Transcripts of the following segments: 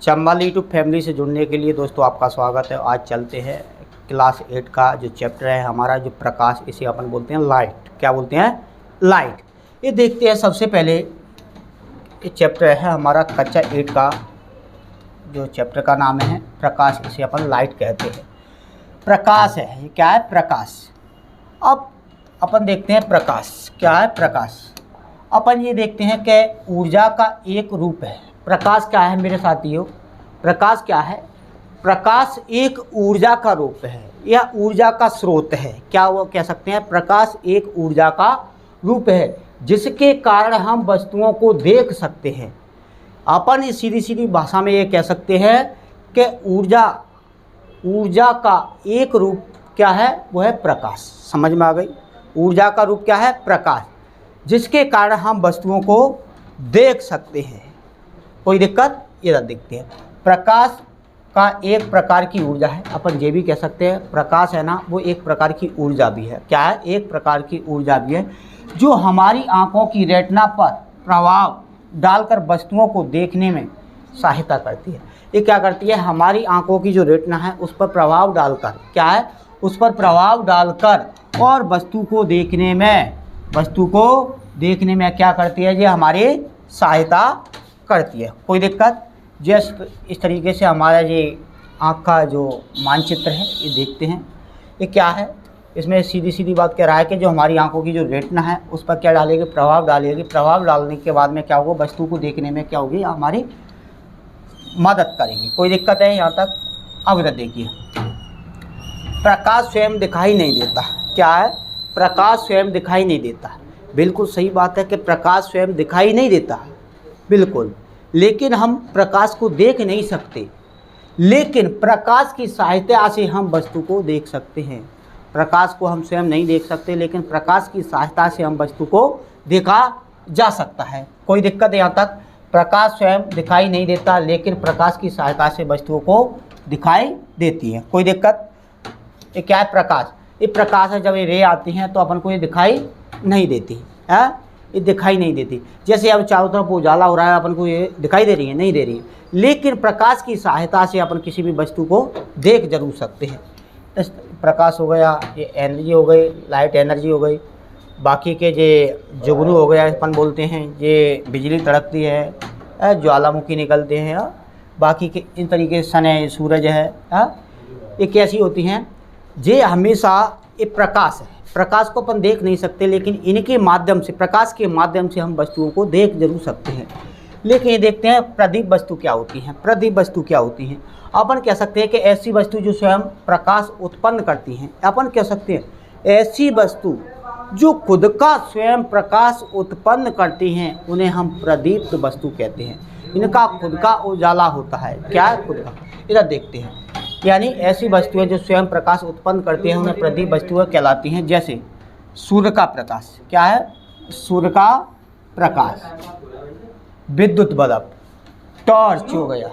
Chambal YouTube family से जुड़ने के लिए दोस्तों आपका स्वागत है। आज चलते हैं क्लास 8 का जो चैप्टर है हमारा जो प्रकाश, इसे अपन बोलते हैं लाइट। क्या बोलते हैं? लाइट। ये देखते हैं सबसे पहले ये चैप्टर है हमारा कक्षा 8 का, जो चैप्टर का नाम है प्रकाश, इसे अपन लाइट कहते हैं। प्रकाश है, ये क्या है? प्रकाश। अब अपन देखते हैं प्रकाश क्या है। प्रकाश अपन ये देखते हैं कि ऊर्जा का एक रूप है। प्रकाश क्या है मेरे साथियों? प्रकाश क्या है? प्रकाश एक ऊर्जा का रूप है या ऊर्जा का स्रोत है। क्या वो कह सकते हैं? प्रकाश एक ऊर्जा का रूप है जिसके कारण हम वस्तुओं को देख सकते हैं। अपन इस सीधी सीधी भाषा में ये कह सकते हैं कि ऊर्जा का एक रूप क्या है? वो है प्रकाश। समझ में आ गई? ऊर्जा का रूप क्या है? प्रकाश, जिसके कारण हम वस्तुओं को देख सकते हैं। कोई दिक्कत? ये देखते हैं। प्रकाश का एक प्रकार की ऊर्जा है, अपन ये भी कह सकते हैं प्रकाश है ना, वो एक प्रकार की ऊर्जा भी है। क्या है? एक प्रकार की ऊर्जा भी है जो हमारी आंखों की रेटिना पर प्रभाव डालकर वस्तुओं को देखने में सहायता करती है। ये क्या करती है? हमारी आंखों की जो रेटिना है उस पर प्रभाव डालकर, क्या है? उस पर प्रभाव डालकर और वस्तु को देखने में क्या करती है? ये हमारी सहायता करती है। कोई दिक्कत? जैसे इस तरीके से हमारा ये आँख का जो मानचित्र है ये देखते हैं। ये क्या है? इसमें सीधी सीधी बात कह रहा है कि जो हमारी आंखों की जो रेटिना है उस पर क्या डालेगी? प्रभाव डालेगी। प्रभाव डालने के बाद में क्या होगा? वस्तु को देखने में क्या होगी? हमारी मदद करेगी। कोई दिक्कत है यहाँ तक? अब इधर देखिए, प्रकाश स्वयं दिखाई नहीं देता। क्या है? प्रकाश स्वयं दिखाई नहीं देता। बिल्कुल सही बात है कि प्रकाश स्वयं दिखाई नहीं देता, बिल्कुल। लेकिन हम प्रकाश को देख नहीं सकते, लेकिन प्रकाश की सहायता से हम वस्तु को देख सकते हैं। प्रकाश को हम स्वयं नहीं देख सकते, लेकिन प्रकाश की सहायता से हम वस्तु को देखा जा सकता है। कोई दिक्कत है यहाँ तक? प्रकाश स्वयं दिखाई नहीं देता, लेकिन प्रकाश की सहायता से वस्तुओं को दिखाई देती है। कोई दिक्कत? ये क्या है? प्रकाश। ये प्रकाश है, जब ये रे आती हैं तो अपन को ये दिखाई नहीं देती है, ये दिखाई नहीं देती। जैसे अब चारों तरफ उजाला हो रहा है, अपन को ये दिखाई दे रही है? नहीं दे रही है। लेकिन प्रकाश की सहायता से अपन किसी भी वस्तु को देख जरूर सकते हैं। इस प्रकाश हो गया, ये एनर्जी हो गई, लाइट एनर्जी हो गई। बाकी के ये जुगनू हो गया, अपन बोलते हैं ये बिजली तड़कती है, ज्वालामुखी निकलते हैं। बाकी के इन तरीके सन है, सूरज है, ये कैसी होती हैं? ये हमेशा ये प्रकाश है। प्रकाश को अपन देख नहीं सकते, लेकिन इनके माध्यम से, प्रकाश के माध्यम से हम वस्तुओं को देख जरूर सकते हैं। लेकिन ये देखते हैं प्रदीप वस्तु क्या होती हैं। प्रदीप वस्तु क्या होती हैं? अपन कह सकते हैं कि ऐसी वस्तु जो स्वयं प्रकाश उत्पन्न करती हैं। अपन कह सकते हैं ऐसी वस्तु जो खुद का स्वयं प्रकाश उत्पन्न करती हैं, उन्हें हम प्रदीप्त वस्तु कहते हैं। इनका खुद का उजाला होता है। क्या है? खुद का। इधर देखते हैं, यानी ऐसी वस्तुएं जो स्वयं प्रकाश उत्पन्न करती हैं उन्हें प्रदीप वस्तुएं कहलाती हैं। जैसे सूर्य का प्रकाश। क्या है? सूर्य का प्रकाश, विद्युत बल्ब, टॉर्च हो गया,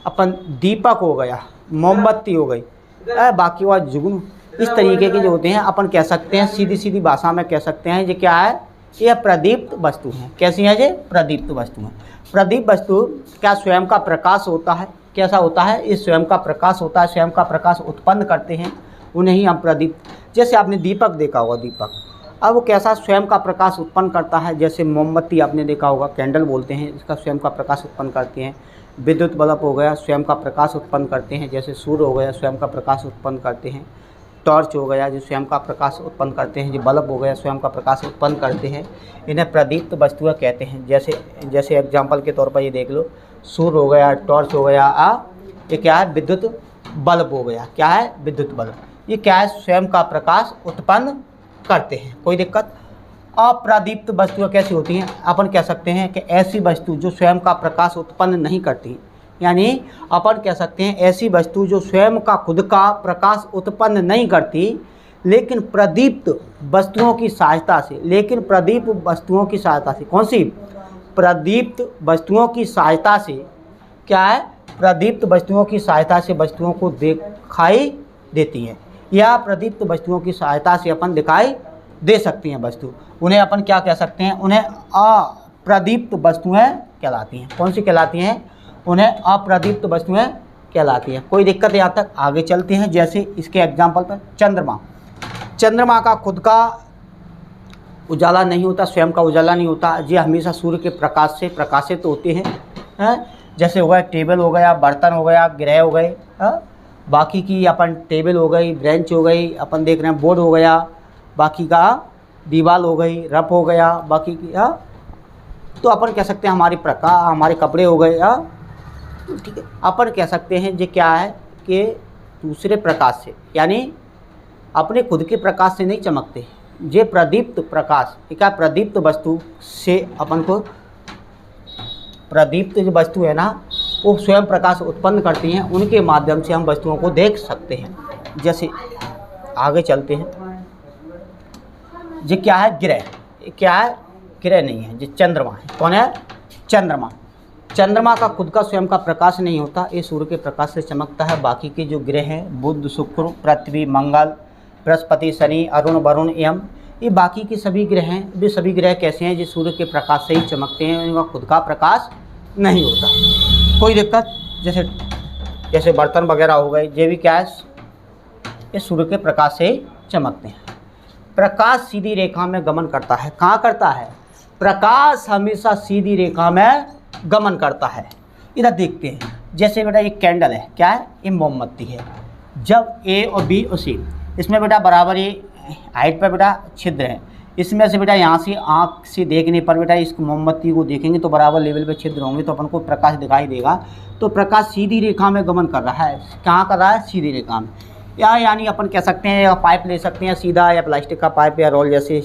अपन दीपक हो गया, मोमबत्ती हो गई, बाकी वह जुगनू, इस तरीके के जो होते हैं अपन कह सकते हैं, सीधी सीधी भाषा में कह सकते हैं ये क्या है? ये प्रदीप्त वस्तु हैं। कैसी हैं ये? प्रदीप्त वस्तु हैं। प्रदीप वस्तु क्या स्वयं का प्रकाश होता है? कैसा होता है? इस स्वयं का प्रकाश होता है, स्वयं का प्रकाश उत्पन्न करते हैं, उन्हें ही हम प्रदीप्त। जैसे आपने दीपक देखा होगा, दीपक, अब वो कैसा स्वयं का प्रकाश उत्पन्न करता है? जैसे मोमबत्ती आपने देखा होगा, कैंडल बोलते हैं, इसका स्वयं का प्रकाश उत्पन्न करते हैं। विद्युत बल्ब हो गया, स्वयं का प्रकाश उत्पन्न करते हैं। जैसे सूर्य हो गया, स्वयं का प्रकाश उत्पन्न करते हैं। टॉर्च हो गया, जो स्वयं का प्रकाश उत्पन्न करते हैं। जो बल्ब हो गया, स्वयं का प्रकाश उत्पन्न करते हैं। इन्हें प्रदीप्त वस्तुएं कहते हैं। जैसे एग्जाम्पल के तौर पर ये देख लो, सूर्य हो गया, टॉर्च हो गया, ये क्या है? विद्युत बल्ब हो गया। क्या है? विद्युत बल्ब। ये क्या है? स्वयं का प्रकाश उत्पन्न करते हैं। कोई दिक्कत? अप्रदीप्त वस्तुएं कैसी होती हैं? अपन कह सकते हैं कि ऐसी वस्तु जो स्वयं का प्रकाश उत्पन्न नहीं करती, यानी अपन कह सकते हैं ऐसी वस्तु जो स्वयं का खुद का प्रकाश उत्पन्न नहीं करती, लेकिन प्रदीप्त वस्तुओं की सहायता से, कौन सी? प्रदीप्त वस्तुओं की सहायता से। क्या है? प्रदीप्त वस्तुओं की सहायता से वस्तुओं को दिखाई देती हैं, या प्रदीप्त वस्तुओं की सहायता से अपन दिखाई दे सकती हैं वस्तु। उन्हें अपन क्या कह सकते हैं? उन्हें अप्रदीप्त वस्तुएं कहलाती हैं। कौन सी कहलाती हैं? उन्हें अप्रदीप्त वस्तुएं कहलाती हैं। कोई दिक्कत यहाँ तक? आगे चलते हैं। जैसे इसके एग्जाम्पल पर चंद्रमा। चंद्रमा का खुद का उजाला नहीं होता, स्वयं का उजाला नहीं होता, ये हमेशा सूर्य के प्रकाश से प्रकाशित होते हैं। जैसे हो गया टेबल हो गया, बर्तन हो गया, ग्रह हो गए, बाकी की अपन टेबल हो गई, ब्रेंच हो गई, अपन देख रहे हैं बोर्ड हो गया, बाकी का दीवार हो गई, रफ हो गया, बाकी की तो अपन कह सकते हैं हमारे प्रकाश, हमारे कपड़े हो गए, ठीक है। अपन कह सकते हैं ये क्या है कि दूसरे प्रकाश से, यानी अपने खुद के प्रकाश से नहीं चमकते, ये प्रदीप्त प्रकाश, क्या प्रदीप्त वस्तु से अपन को, प्रदीप्त जो वस्तु है ना वो स्वयं प्रकाश उत्पन्न करती हैं, उनके माध्यम से हम वस्तुओं को देख सकते हैं। जैसे आगे चलते हैं। ये क्या है? ग्रह। क्या है? ग्रह नहीं है, ये चंद्रमा है। कौन है? चंद्रमा। चंद्रमा का खुद का स्वयं का प्रकाश नहीं होता, ये सूर्य के प्रकाश से चमकता है। बाकी के जो ग्रह हैं बुध, शुक्र, पृथ्वी, मंगल, बृहस्पति, शनि, अरुण, वरुण, यम, ये बाकी के सभी ग्रह हैं। वे सभी ग्रह कैसे हैं? जो सूर्य के प्रकाश से ही चमकते हैं, उनका खुद का प्रकाश नहीं होता। कोई दिक्कत? जैसे बर्तन वगैरह हो गए, ये भी क्या है? ये सूर्य के प्रकाश से ही चमकते हैं। प्रकाश सीधी रेखा में गमन करता है। कहाँ करता है? प्रकाश हमेशा सीधी रेखा में गमन करता है। इधर देखते हैं। जैसे बेटा ये कैंडल है, क्या है? ये मोमबत्ती है। जब ए और बी और सी, इसमें बेटा बराबर ये हाइट पर बेटा छिद्र है, इसमें से बेटा यहाँ से आँख से देखने पर बेटा इस मोमबत्ती को देखेंगे तो बराबर लेवल पे छिद्र होंगे, तो अपन को प्रकाश दिखाई देगा। तो प्रकाश सीधी रेखा में गमन कर रहा है। कहाँ कर रहा है? सीधी रेखा में। या यानी अपन कह सकते हैं, या पाइप ले सकते हैं सीधा, या प्लास्टिक का पाइप या रोल जैसे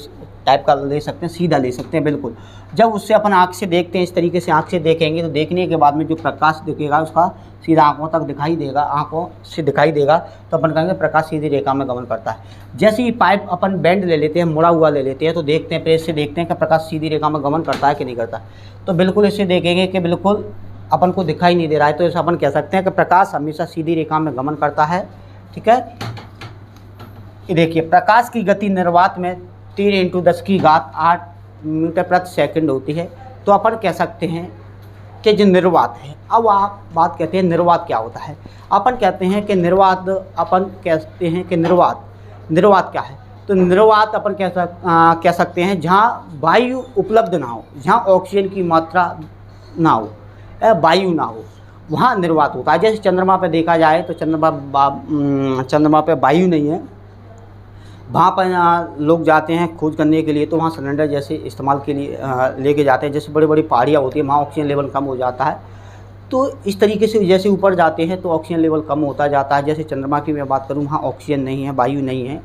टाइप का ले सकते हैं, सीधा ले सकते हैं बिल्कुल। जब उससे अपन आँख से देखते हैं, इस तरीके से आँख से देखेंगे तो देखने के बाद में जो प्रकाश दिखेगा उसका सीधा आँखों तक दिखाई देगा, आँखों से दिखाई देगा, तो अपन कहेंगे प्रकाश सीधी रेखा में गमन करता है। जैसे ही पाइप अपन बेंड ले लेते हैं, मुड़ा हुआ ले लेते हैं, तो देखते हैं, प्रेस से देखते हैं कि प्रकाश सीधी रेखा में गमन करता है कि नहीं करता। तो बिल्कुल इससे देखेंगे कि बिल्कुल अपन को दिखाई नहीं दे रहा है, तो ऐसा अपन कह सकते हैं कि प्रकाश हमेशा सीधी रेखा में गमन करता है। ठीक है, ये देखिए प्रकाश की गति निर्वात में 3 × 10⁸ मीटर प्रति सेकंड होती है। तो अपन कह सकते हैं कि जो निर्वात है, अब आप बात कहते हैं निर्वात क्या होता है। अपन कहते हैं कि निर्वात निर्वात क्या है। तो निर्वात अपन कह सकते हैं जहाँ वायु उपलब्ध ना हो, जहाँ ऑक्सीजन की मात्रा ना हो, वायु ना हो, वहाँ निर्वात होता है। जैसे चंद्रमा पर देखा जाए तो चंद्रमा पे वायु नहीं है, वहाँ पर लोग जाते हैं खोज करने के लिए, तो वहाँ सिलेंडर जैसे इस्तेमाल के लिए लेके जाते हैं। जैसे बड़ी बड़ी पहाड़ियाँ होती हैं, वहाँ ऑक्सीजन लेवल कम हो जाता है, तो इस तरीके से जैसे ऊपर जाते हैं तो ऑक्सीजन लेवल कम होता जाता है। जैसे चंद्रमा की मैं बात करूँ, वहाँ ऑक्सीजन नहीं है, वायु नहीं है,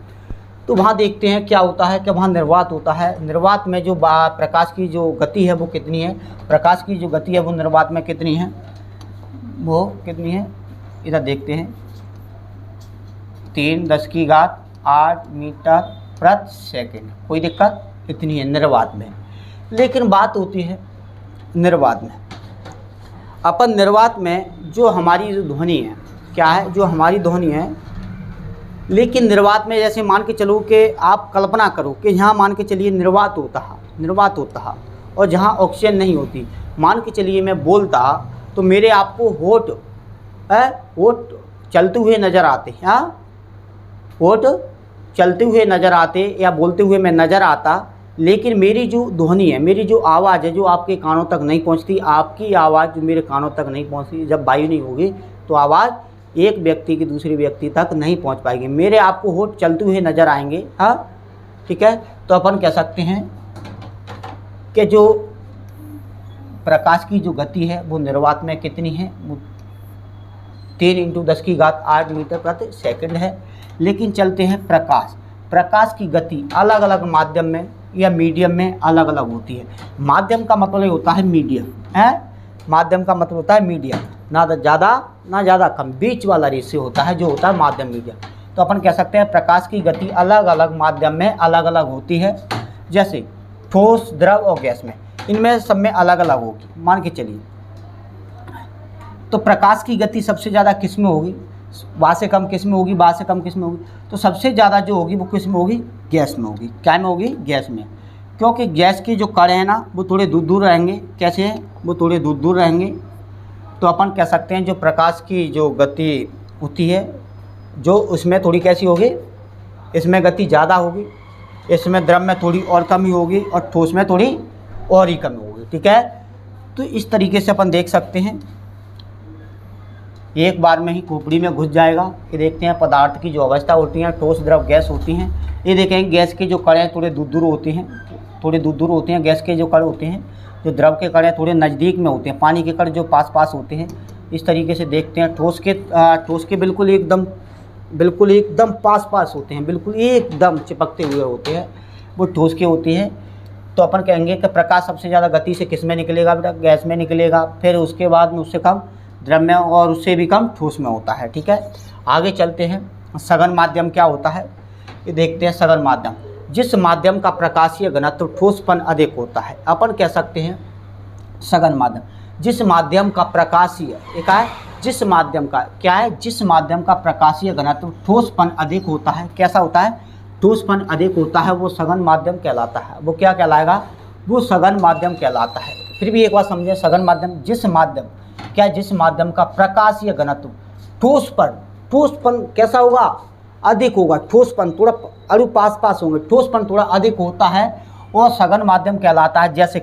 तो वहाँ देखते हैं क्या होता है कि वहाँ निर्वात होता है। निर्वात में जो प्रकाश की जो गति है वो कितनी है, प्रकाश की जो गति है वो निर्वात में कितनी है, वो कितनी है, इधर देखते हैं 3×10⁸ मीटर प्रति सेकंड। कोई दिक्कत? इतनी है निर्वात में। लेकिन बात होती है निर्वात में, अपन निर्वात में जो हमारी जो ध्वनि है, क्या है, जो हमारी ध्वनि है, लेकिन निर्वात में जैसे मान के चलो कि आप कल्पना करो कि यहाँ मान के चलिए निर्वात होता है और जहाँ ऑक्सीजन नहीं होती, मान के चलिए मैं बोलता तो मेरे आपको होठ चलते हुए नज़र आते, होठ चलते हुए नज़र आते या बोलते हुए मैं नज़र आता, लेकिन मेरी जो ध्वनि है, मेरी जो आवाज़ है, जो आपके कानों तक नहीं पहुंचती, आपकी आवाज़ जो मेरे कानों तक नहीं पहुंचती, जब वायु नहीं होगी तो आवाज़ एक व्यक्ति की दूसरे व्यक्ति तक नहीं पहुंच पाएगी। मेरे आपको होठ चलते हुए नज़र आएंगे। ठीक है, तो अपन कह सकते हैं कि जो प्रकाश की जो गति है वो निर्वात में कितनी है, 3 × 10⁸ मीटर प्रति सेकंड है। लेकिन चलते हैं प्रकाश की गति अलग अलग माध्यम में या मीडियम में अलग अलग होती है। माध्यम का मतलब होता है मीडियम, माध्यम का मतलब होता है मीडियम, ना ज़्यादा कम, बीच वाला रेशियो होता है जो होता है माध्यम मीडियम। तो अपन कह सकते हैं प्रकाश की गति अलग अलग माध्यम में अलग अलग होती है। जैसे ठोस, द्रव और गैस में, इनमें सब में अलग अलग होगी, मान के चलिए। तो प्रकाश की गति सबसे ज़्यादा किस में होगी, वहाँ से कम किस में होगी, वहाँ से कम किस में होगी, तो सबसे ज़्यादा जो होगी वो किस में होगी, गैस में होगी। क्या में होगी? गैस में, क्योंकि गैस के जो कण हैं ना वो थोड़े दूर दूर रहेंगे। कैसे हैं? वो थोड़े दूर दूर रहेंगे। तो अपन कह सकते हैं जो प्रकाश की जो गति होती है, जो उसमें थोड़ी कैसी होगी, इसमें गति ज़्यादा होगी, इसमें द्रव में थोड़ी और कमी होगी और ठोस में थोड़ी और ही कमी होगी। ठीक है, तो इस तरीके से अपन देख सकते हैं, एक बार में ही खोपड़ी में घुस जाएगा। ये देखते हैं पदार्थ की जो अवस्था होती है, ठोस द्रव गैस होती हैं। ये देखेंगे गैस के जो कण थोड़े दूर दूर होते हैं, थोड़े दूर दूर होते हैं गैस के जो कण होते हैं, जो द्रव के कण थोड़े नज़दीक में होते हैं, पानी के कण जो पास पास होते हैं। इस तरीके से देखते हैं ठोस के बिल्कुल एकदम पास पास होते हैं, बिल्कुल एकदम चिपकते हुए होते हैं, वो ठोस के होती हैं। तो अपन कहेंगे कि प्रकाश सबसे ज़्यादा गति से किस में निकलेगा बेटा, गैस में निकलेगा, फिर उसके बाद में उससे कम द्रव में और उससे भी कम ठोस में होता है। ठीक है, आगे चलते हैं। सघन माध्यम क्या होता है, ये देखते हैं। सघन माध्यम, जिस माध्यम का प्रकाशीय घनत्व ठोसपन अधिक होता है, अपन कह सकते हैं सघन माध्यम। जिस माध्यम का प्रकाशीय जिस माध्यम का क्या है, जिस माध्यम का प्रकाशीय घनत्व ठोसपन अधिक होता है, कैसा होता है, ठोसपन अधिक होता है, वो सघन माध्यम कहलाता है। वो क्या कहलाएगा, वो सघन माध्यम कहलाता है। फिर भी एक बार समझें, सघन माध्यम जिस माध्यम का प्रकाशीय घनत्व ठोसपन कैसा होगा, अधिक होगा, ठोसपन थोड़ा अणु पास पास होंगे, ठोसपन थोड़ा अधिक होता है और सघन माध्यम कहलाता है। जैसे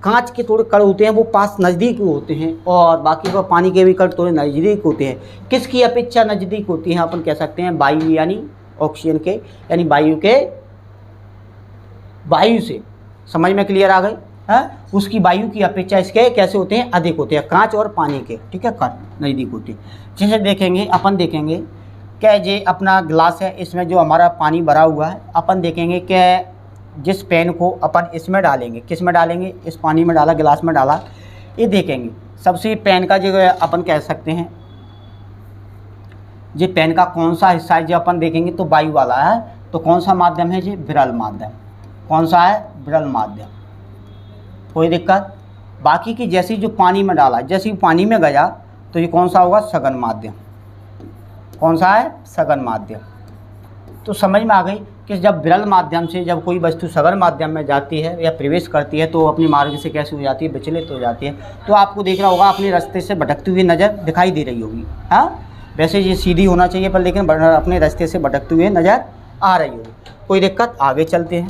कांच के थोड़े कण होते हैं वो पास नज़दीक होते हैं और बाकी का पानी के भी कण थोड़े नज़दीक होते हैं। किसकी अपेक्षा नज़दीक होती हैं, अपन कह सकते हैं वायु यानी ऑक्सीजन के, यानी वायु से। समझ में क्लियर आ गई है, उसकी वायु की अपेक्षा इसके कैसे होते हैं, अधिक होते हैं, कांच और पानी के। ठीक है, कण नज़दीक होते हैं। जैसे अपन देखेंगे क्या, ये अपना गिलास है, इसमें जो हमारा पानी भरा हुआ है, अपन देखेंगे कि जिस पेन को अपन इसमें डालेंगे, किस में डालेंगे, इस पानी में डाला, गिलास में डाला, ये देखेंगे सबसे पेन का जो अपन कह सकते हैं, ये पेन का कौन सा हिस्सा है, जो अपन देखेंगे तो वायु वाला है। तो कौन सा माध्यम है, ये विरल माध्यम। कौन सा है, विरल माध्यम, कोई दिक्कत। बाकी की जैसी जो पानी में डाला, जैसे पानी में गया तो ये कौन सा होगा, सघन माध्यम। कौन सा है, सघन माध्यम। तो समझ में आ गई कि जब विरल माध्यम से जब कोई वस्तु सघन माध्यम में जाती है या प्रवेश करती है तो अपनी मार्ग से कैसे हो जाती है, विचलित हो जाती है। तो आपको देख रहा होगा अपने रास्ते से भटकती हुई नज़र दिखाई दे रही होगी। हाँ, वैसे ये सीधी होना चाहिए पर लेकिन अपने रास्ते से भटकते हुए नज़र आ रही होगी, कोई दिक्कत। आगे चलते हैं,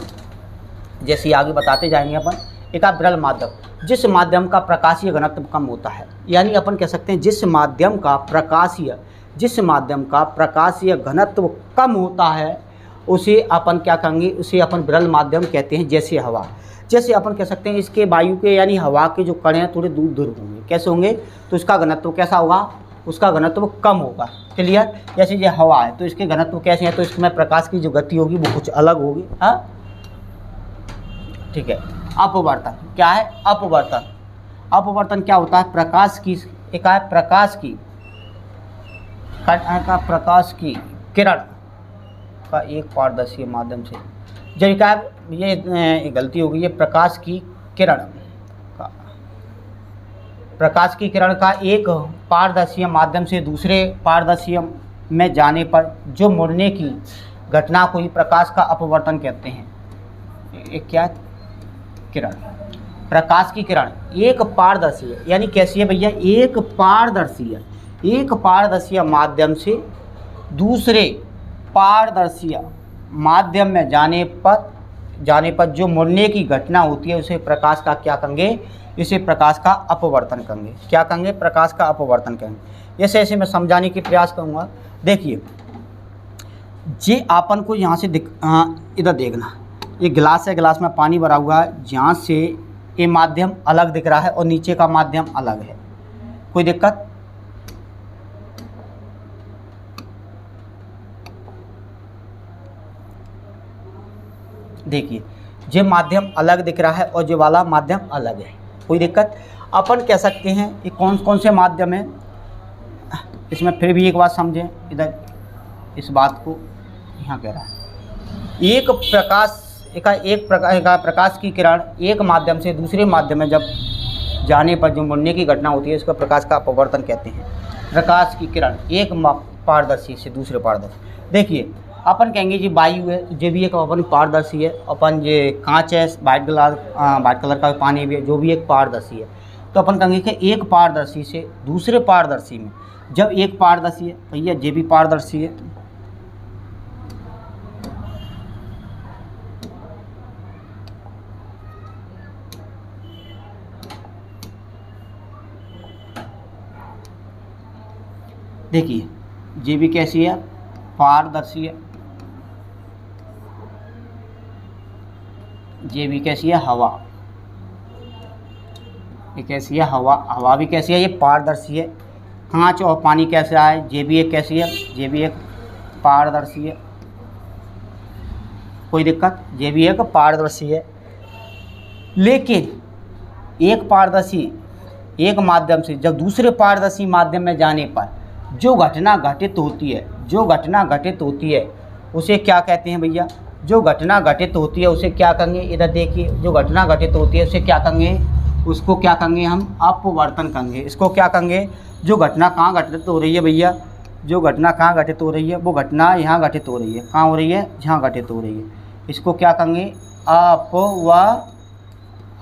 जैसे आगे बताते जाएंगे अपन। एक विरल माध्यम, जिस माध्यम का प्रकाशीय घनत्व कम होता है, यानी अपन कह सकते हैं जिस माध्यम का प्रकाशीय घनत्व कम होता है उसे अपन क्या कहेंगे, उसे अपन विरल माध्यम कहते हैं। जैसे हवा, जैसे अपन कह सकते हैं इसके वायु के यानी हवा के जो कण हैं थोड़े दूर दूर होंगे, कैसे होंगे, तो इसका घनत्व कैसा होगा, उसका घनत्व कम होगा। क्लियर। जैसे ये हवा है तो इसके घनत्व कैसे हैं, तो इसमें प्रकाश की जो गति होगी वो कुछ अलग होगी। हाँ, ठीक है। अपवर्तन क्या है, अपवर्तन क्या होता है, प्रकाश की किरण का एक पारदर्शी माध्यम से, जब क्या ये गलती हो गई है, प्रकाश की किरण का एक पारदर्शी माध्यम से दूसरे पारदर्शी में जाने पर जो मुड़ने की घटना को ही प्रकाश का अपवर्तन कहते हैं। एक क्या किरण, प्रकाश की किरण एक पारदर्शी है, यानी कैसी है भैया, एक पारदर्शी माध्यम से दूसरे पारदर्शी माध्यम में जाने पर जो मुड़ने की घटना होती है उसे प्रकाश का क्या कहेंगे, इसे प्रकाश का अपवर्तन कहेंगे। क्या कहेंगे, प्रकाश का अपवर्तन कहेंगे। ऐसे ऐसे मैं समझाने की प्रयास करूँगा। देखिए जे आपन को यहाँ से इधर देखना, ये गिलास है, गिलास में पानी भरा हुआ है, जहाँ से ये माध्यम अलग दिख रहा है और नीचे का माध्यम अलग है, कोई दिक्कत। देखिए ये माध्यम अलग दिख रहा है और जो वाला माध्यम अलग है, कोई दिक्कत। अपन कह सकते हैं ये कौन कौन से माध्यम है, इसमें फिर भी एक बात समझें, इधर इस बात को यहाँ कह रहा है, एक प्रकाश की किरण एक माध्यम से दूसरे माध्यम में जब जाने पर जो मुड़ने की घटना होती है उसका प्रकाश का अपवर्तन कहते हैं। प्रकाश की किरण एक पारदर्शी से दूसरे पारदर्शी। देखिए अपन कहेंगे जी वायु है, जो भी एक अपन पारदर्शी है, अपन ये कांच है, वाइट कलर का पानी भी है, जो भी एक पारदर्शी है। तो अपन कहेंगे कि एक पारदर्शी से दूसरे पारदर्शी में, जब एक पारदर्शी है भैया ये भी पारदर्शी है, देखिए ये भी कैसी है, पारदर्शी है, ये भी कैसी है, हवा, ये कैसी है, हवा, हवा भी कैसी है, ये पारदर्शी है। कांच और पानी कैसा है, ये भी एक कैसी है, ये भी एक पारदर्शी है, कोई दिक्कत, ये भी एक पारदर्शी है। लेकिन एक पारदर्शी एक माध्यम से जब दूसरे पारदर्शी माध्यम में जाने पर जो घटना घटित होती है, जो घटना घटित होती है उसे क्या कहते हैं भैया, जो घटना घटित होती है उसे क्या कहेंगे, इधर देखिए, जो घटना घटित होती है उसे क्या कहेंगे, उसको क्या कहेंगे हम, अपवर्तन कहेंगे। इसको क्या कहेंगे, जो घटना कहाँ घटित हो रही है भैया, जो घटना कहाँ घटित हो रही है, वो घटना यहाँ घटित हो रही है, कहाँ हो रही है, यहाँ घटित हो रही है, इसको क्या कहेंगे,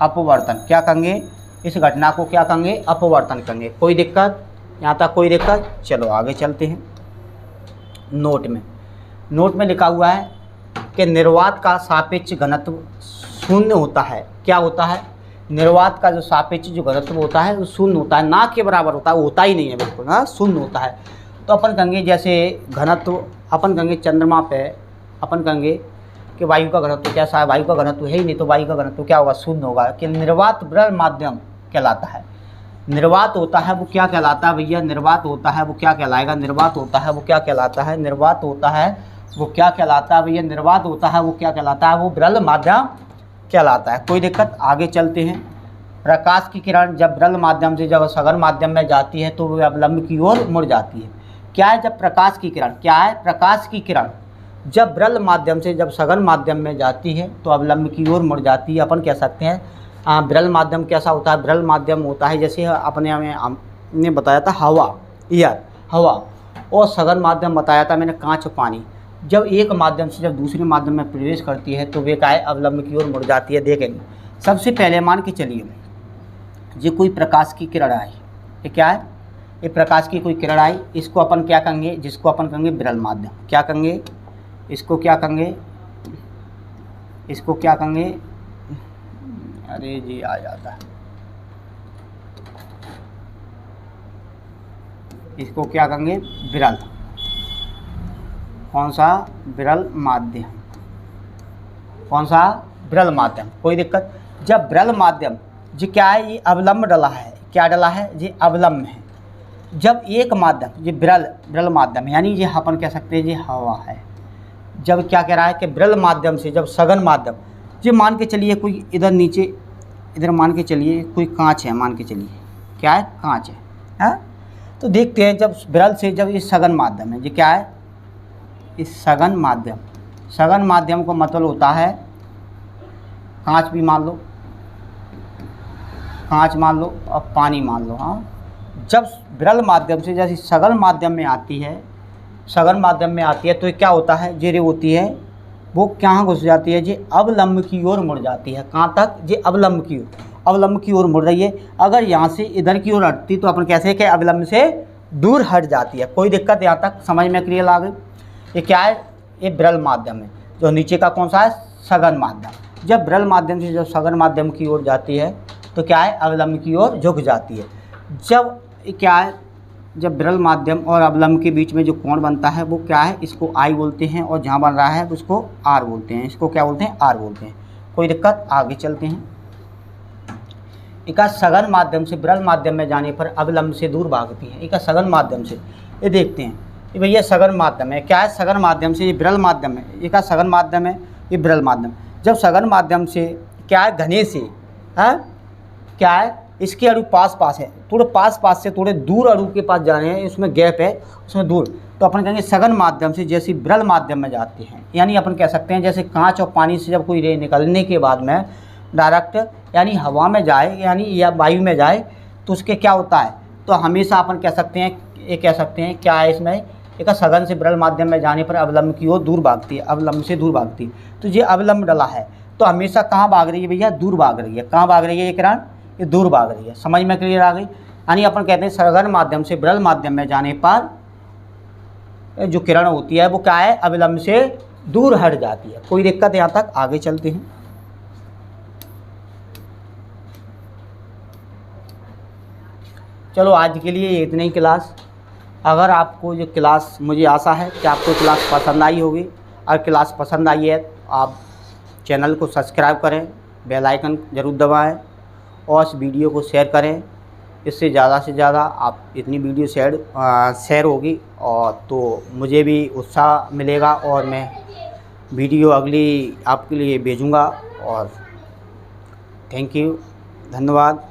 अपवर्तन। क्या कहेंगे, इस घटना को क्या कहेंगे, अपवर्तन कहेंगे। कोई दिक्कत, यहाँ तक कोई दिक्कत। चलो आगे चलते हैं। नोट में लिखा हुआ है कि निर्वात का सापेक्ष घनत्व शून्य होता है। क्या होता है, निर्वात का जो सापेक्ष जो घनत्व होता है वो शून्य होता है, ना के बराबर होता है, वो होता ही नहीं है बिल्कुल, हाँ शून्य होता है। तो अपन कहेंगे जैसे घनत्व, अपन कहेंगे चंद्रमा पे अपन कहेंगे कि वायु का घनत्व कैसा है, वायु का घनत्व है ही नहीं, तो वायु का घनत्व क्या होगा, शून्य होगा। कि निर्वात विरल माध्यम कहलाता है, निर्वात होता है वो क्या कहलाता है भैया, निर्वात होता है वो क्या कहलाएगा, निर्वात होता है वो क्या कहलाता है, निर्वात होता है वो क्या कहलाता है भैया, निर्वात होता है वो क्या कहलाता है, वो विरल माध्यम कहलाता है। कोई दिक्कत, आगे चलते हैं। प्रकाश की किरण जब विरल माध्यम से जब सघन माध्यम में जाती है तो वह अवलंब की ओर मुड़ जाती है। क्या है, जब प्रकाश की किरण, क्या है, प्रकाश की किरण जब विरल माध्यम से जब सघन माध्यम में जाती है तो अवलंब की ओर मुड़ जाती है। अपन कह सकते हैं विरल माध्यम कैसा होता है, विरल माध्यम होता है जैसे अपने हमने बताया था हवा, एयर, हवा, और सघन माध्यम बताया था मैंने कांच और पानी। जब एक माध्यम से जब दूसरे माध्यम में प्रवेश करती है तो वे क्या है, अवलंब की ओर मुड़ जाती है। देखेंगे सबसे पहले मान के चलिए ये कोई प्रकाश की किरण आई, ये क्या है, ये प्रकाश की कोई किरण आई, इसको अपन क्या कहेंगे, जिसको अपन कहेंगे विरल माध्यम। क्या कहेंगे, इसको क्या कहेंगे, इसको क्या कहेंगे, अरे जी आ जाता है, इसको क्या कहेंगे, विरल। कौन सा, विरल माध्यम, कौन सा, विरल माध्यम। कोई दिक्कत, जब विरल माध्यम जी क्या है, ये अवलंब डला है, क्या डला है, ये अवलंब है। जब एक माध्यम ये विरल माध्यम यानी ये अपन कह सकते हैं ये हवा है, जब क्या कह रहा है कि विरल माध्यम से जब सघन माध्यम, ये मान के चलिए कोई इधर नीचे, इधर मान के चलिए कोई कांच है, मान के चलिए क्या है, कांच है, हाँ। तो देखते हैं जब विरल से जब ये सघन माध्यम है, ये क्या है, इस सघन माध्यम, सघन माध्यम को मतलब होता है कांच भी मान लो, कांच मान लो और पानी मान लो, हाँ। जब विरल माध्यम से जैसे सघन माध्यम में आती है, सघन माध्यम में आती है तो क्या होता है, जे रे होती है वो कहाँ घुस जाती है, ये अवलंब की ओर मुड़ जाती है। कहाँ तक, ये अवलंब की ओर, अवलंब की ओर मुड़ रही है। अगर यहाँ से इधर की ओर हटती तो अपन कैसे कि अवलंब से दूर हट जाती है। कोई दिक्कत, यहाँ तक समझ में क्लियर आ गई। ये क्या है, ये विरल माध्यम है। जो नीचे का कौन सा है, सघन माध्यम। जब विरल माध्यम से जब सघन माध्यम की ओर जाती है तो क्या है, अवलंब की ओर झुक जाती है। जब क्या है, जब विरल माध्यम और अवलंब के बीच में जो कोण बनता है वो क्या है, इसको आई बोलते हैं, और जहाँ बन रहा है उसको आर बोलते हैं। इसको क्या बोलते हैं, आर बोलते हैं। कोई दिक्कत, आगे चलते हैं। एक सघन माध्यम से विरल माध्यम में जाने पर अवलंब से दूर भागती है। एक सघन माध्यम से, ये देखते हैं ये भैया सघन माध्यम है, क्या है, सघन माध्यम से, ये विरल माध्यम है। एक सघन माध्यम है, ये विरल माध्यम। जब सघन माध्यम से क्या है, घने से, हाँ क्या है, इसके अणु पास पास है, थोड़े पास पास से थोड़े दूर अणु के पास जाने हैं, उसमें गैप है, उसमें दूर, तो अपन कहेंगे सघन माध्यम से जैसे विरल माध्यम में जाते हैं। यानी अपन कह सकते हैं जैसे कांच और पानी से जब कोई रे निकलने के बाद में डायरेक्ट यानी हवा में जाए, यानी या वायु में जाए, तो उसके क्या होता है, तो हमेशा अपन कह सकते हैं, ये कह सकते हैं क्या है इसमें, एक सघन से विरल माध्यम में जाने पर अवलंब की ओर दूर भागती है, अवलंब से दूर भागती है। तो ये अवलंब डला है तो हमेशा कहाँ भाग रही है भैया, दूर भाग रही है। कहाँ भाग रही है ये किरण, ये दूर भाग रही है। समझ में क्लियर आ गई। यानी अपन कहते हैं सघन माध्यम से विरल माध्यम में जाने पर जो किरण होती है वो क्या है, अविलंब से दूर हट जाती है। कोई दिक्कत यहाँ तक? आगे चलते हैं। चलो आज के लिए इतनी ही क्लास। अगर आपको जो क्लास, मुझे आशा है कि आपको क्लास पसंद आई होगी। अगर क्लास पसंद आई है तो आप चैनल को सब्सक्राइब करें, बेल आइकन ज़रूर दबाएं और इस वीडियो को शेयर करें। इससे ज़्यादा से ज़्यादा आप इतनी वीडियो शेयर होगी और तो मुझे भी उत्साह मिलेगा और मैं वीडियो अगली आपके लिए भेजूँगा। और थैंक यू, धन्यवाद।